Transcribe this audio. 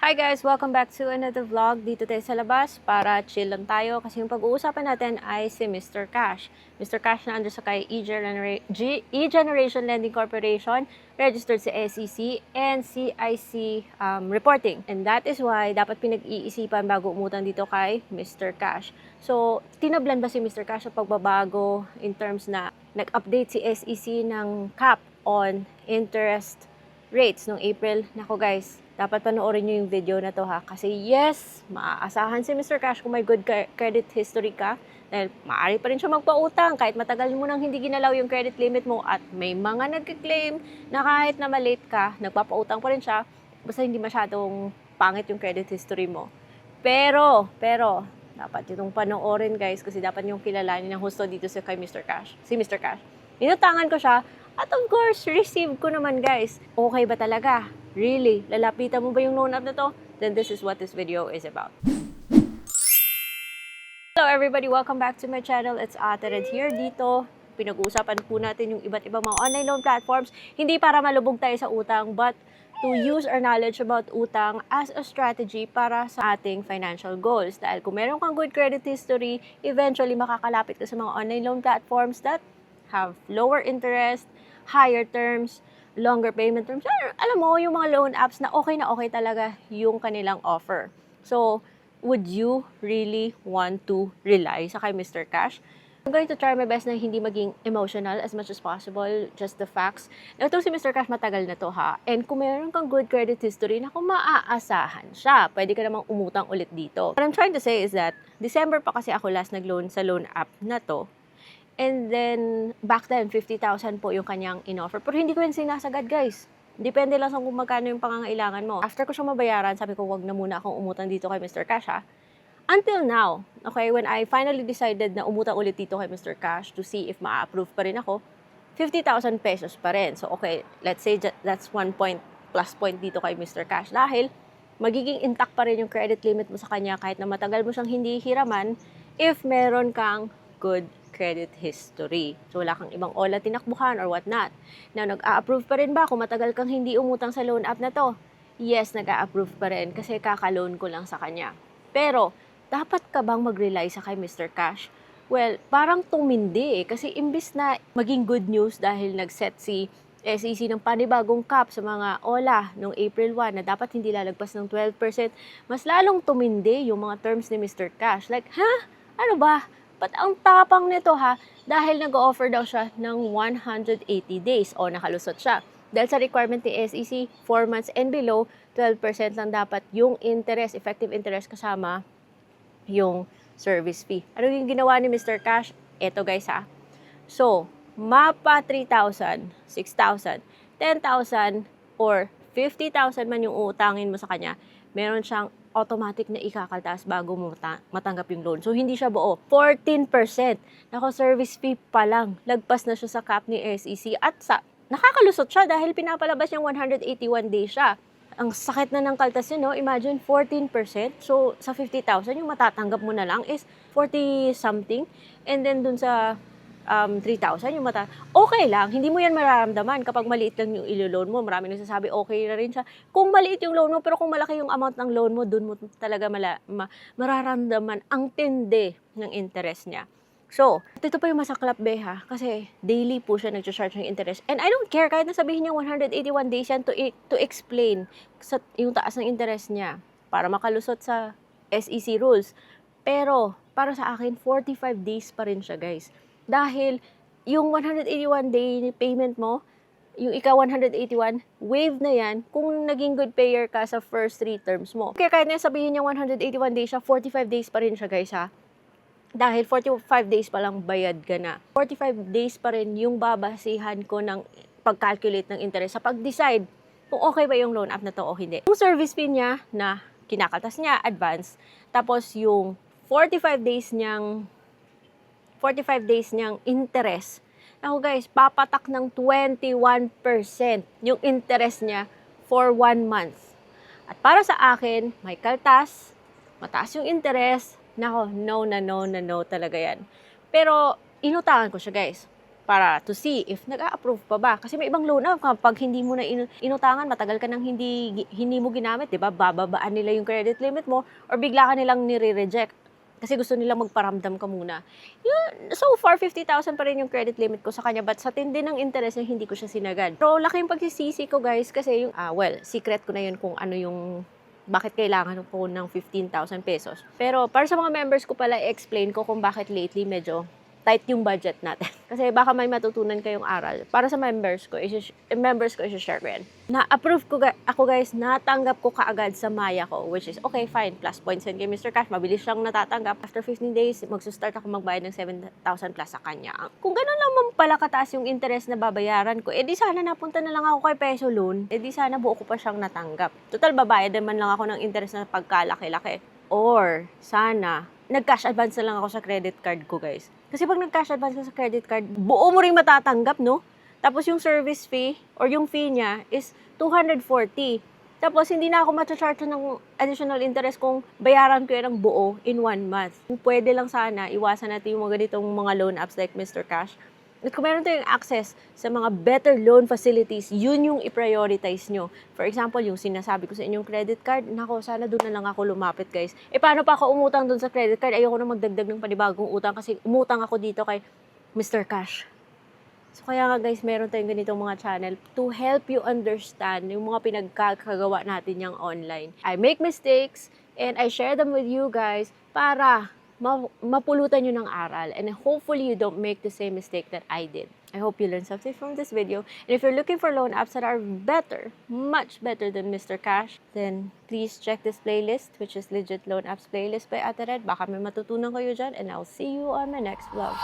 Hi guys! Welcome back to another vlog. Dito tayo sa labas para chill lang tayo kasi yung pag-uusapan natin ay si Mr. Cash. Mr. Cash na ando sa kay E-Generation Lending Corporation, registered sa SEC and CIC reporting. And that is why dapat pinag-iisipan bago umutang dito kay Mr. Cash. So, tinablan ba si Mr. Cash sa pagbabago in terms na nag-update si SEC ng cap on interest rates noong April? Nako guys, dapat panoorin nyo yung video na to ha. Kasi yes, maaasahan si Mr. Cash kung may good credit history ka. Dahil maaari pa rin siya magpautang kahit matagal mo nang hindi ginalaw yung credit limit mo. At may mga nagkiklaim na kahit na malate ka, nagpapautang pa rin siya. Basta hindi masyadong pangit yung credit history mo. Pero, dapat itong panoorin guys. Kasi dapat yung kilalanin ng husto dito si Mr. Cash. Si Mr. Cash. Inutangan ko siya. At of course, receive ko naman guys. Okay ba talaga? Really? Lalapitan mo ba yung loan app na to? Then this is what this video is about. Hello everybody! Welcome back to my channel. It's Ate Red here. Dito, pinag-uusapan po natin yung iba't ibang mga online loan platforms. Hindi para malubog tayo sa utang, but to use our knowledge about utang as a strategy para sa ating financial goals. Dahil kung meron kang good credit history, eventually makakalapit ka sa mga online loan platforms that have lower interest, higher terms, longer payment terms. Alam mo, yung mga loan apps na okay talaga yung kanilang offer. So, would you really want to rely sa kay Mr. Cash? I'm going to try my best na hindi maging emotional as much as possible, just the facts. Ito si Mr. Cash matagal na to ha. And kung meron kang good credit history, naku, maaasahan siya. Pwede ka namang umutang ulit dito. What I'm trying to say is that, December pa kasi ako last nag-loan sa loan app na to. And then, back then, 50,000 po yung kanyang in-offer. Pero hindi ko yun sinasagad, guys. Depende lang sa kung magkano yung pangangailangan mo. After ko siya mabayaran, sabi ko, wag na muna akong umutang dito kay Mr. Cash, ha? Until now, okay, when I finally decided na umutang ulit dito kay Mr. Cash to see if ma-approve pa rin ako, 50,000 pesos pa rin. So, okay, let's say that's one point, plus point dito kay Mr. Cash. Dahil, magiging intact pa rin yung credit limit mo sa kanya kahit na matagal mo siyang hindi hiraman if meron kang good credit history. So, wala kang ibang ola tinakbuhan or whatnot. Now, nag-a-approve pa rin ba kung matagal kang hindi umutang sa loan app na to? Yes, nag-a-approve pa rin kasi kaka-loan ko lang sa kanya. Pero, dapat ka bang mag-rely sa kay Mr. Cash? Well, parang tumindi kasi imbis na maging good news dahil nag-set si SEC ng panibagong cap sa mga ola noong April 1 na dapat hindi lalagpas ng 12%, mas lalong tumindi yung mga terms ni Mr. Cash. Like, ha? Ano ba? But ang tapang nito ha, dahil nag-offer daw siya ng 180 days o nakalusot siya. Dahil sa requirement ni SEC, 4 months and below, 12% lang dapat yung interest, effective interest kasama yung service fee. Ano yung ginawa ni Mr. Cash? Eto guys ha. So, mapa 3,000, 6,000, 10,000, or 50,000 man yung uutangin mo sa kanya, meron siyang automatic na ikakaltas bago mo matanggap yung loan. So, hindi siya buo. 14%. Nako, service fee pa lang. Lagpas na siya sa cap ni SEC at nakakalusot siya dahil pinapalabas niyang 181 days siya. Ang sakit na ng kaltas yun, no? Imagine, 14%. So, sa 50,000, yung matatanggap mo na lang is 40-something. And then, dun sa 3,000, yung okay lang, hindi mo yan mararamdaman kapag maliit lang yung ilo-loan mo. Marami nagsasabi, okay na rin siya. Kung maliit yung loan mo, pero kung malaki yung amount ng loan mo, dun mo talaga mararamdaman ang tindi ng interest niya. So, ito pa yung masaklap ha, kasi daily po siya nag-charge ng interest. And I don't care, kahit nasabihin niya 181 days yan to explain yung taas ng interest niya para makalusot sa SEC rules. Pero, para sa akin, 45 days pa rin siya, guys. Dahil yung 181 day payment mo, yung ika 181, wave na yan kung naging good payer ka sa first 3 terms mo. Kaya kahit na sabihin niya 181 days siya, 45 days pa rin siya guys ha. Dahil 45 days pa lang bayad ka na. 45 days pa rin yung babasihan ko ng pag-calculate ng interest sa pag-decide kung okay ba yung loan app na to o hindi. Yung service fee niya na kinakaltas niya, advance, tapos yung 45 days niyang interest. Ako guys, papatak ng 21% yung interest niya for 1 month. At para sa akin, may kaltas, mataas yung interest, nako, no talaga yan. Pero, inutangan ko siya guys. para to see if nag-a-approve pa ba. Kasi may ibang loan app, kapag hindi mo na inutangan, matagal ka nang hindi mo ginamit, di ba? Bababaan nila yung credit limit mo or bigla ka nilang nire-reject. Kasi gusto nilang magparamdam ka muna. Yun, so far, 50,000 pa rin yung credit limit ko sa kanya. But sa tindi ng interest niya, hindi ko siya sinagad. Pero laking pagsisisi ko guys kasi yung, secret ko na yun kung ano yung bakit kailangan ko ng 15,000 pesos. Pero para sa mga members ko pala, i-explain ko kung bakit lately medyo tight yung budget natin. Kasi baka may matutunan kayong aral. Para sa members ko, i-share ko yan. Na-approve ko ako guys, natanggap ko kaagad sa Maya ko, which is okay, fine, plus points yan kay Mr. Cash. Mabilis siyang natatanggap. After 15 days, magsusstart ako magbayad ng 7,000 plus sa kanya. Kung gano'n naman pala kataas yung interest na babayaran ko, di sana napunta na lang ako kay Peso Loan, di sana buo ko pa siyang natanggap. Total, babayad naman lang ako ng interest na pagkalaki-laki. Or, sana, nag-cash advance na lang ako sa credit card ko, guys. Kasi pag nag-cash advance ka sa credit card, buo mo rin matatanggap, no? Tapos yung service fee or yung fee niya is 240. Tapos hindi na ako matcha-charge ng additional interest kung bayaran ko yan ng buo in 1 month. Kung pwede lang sana, iwasan natin yung mga ganitong mga loan apps like Mr. Cash. At kung meron tayong access sa mga better loan facilities, yun yung i-prioritize nyo. For example, yung sinasabi ko sa inyong credit card, nako, sana doon na lang ako lumapit, guys. Paano pa ako umutang doon sa credit card? Ayoko na magdagdag ng panibagong utang kasi umutang ako dito kay Mr. Cash. So, kaya nga guys, meron tayong ganitong mga channel to help you understand yung mga pinagkakagawa natin yung online. I make mistakes and I share them with you guys para mapulutan nyo ng aral. And hopefully, you don't make the same mistake that I did. I hope you learned something from this video. And if you're looking for loan apps that are better, much better than Mr. Cash, then please check this playlist, which is Legit Loan Apps Playlist by Ate Red. Baka may matutunan kayo dyan. And I'll see you on my next vlog.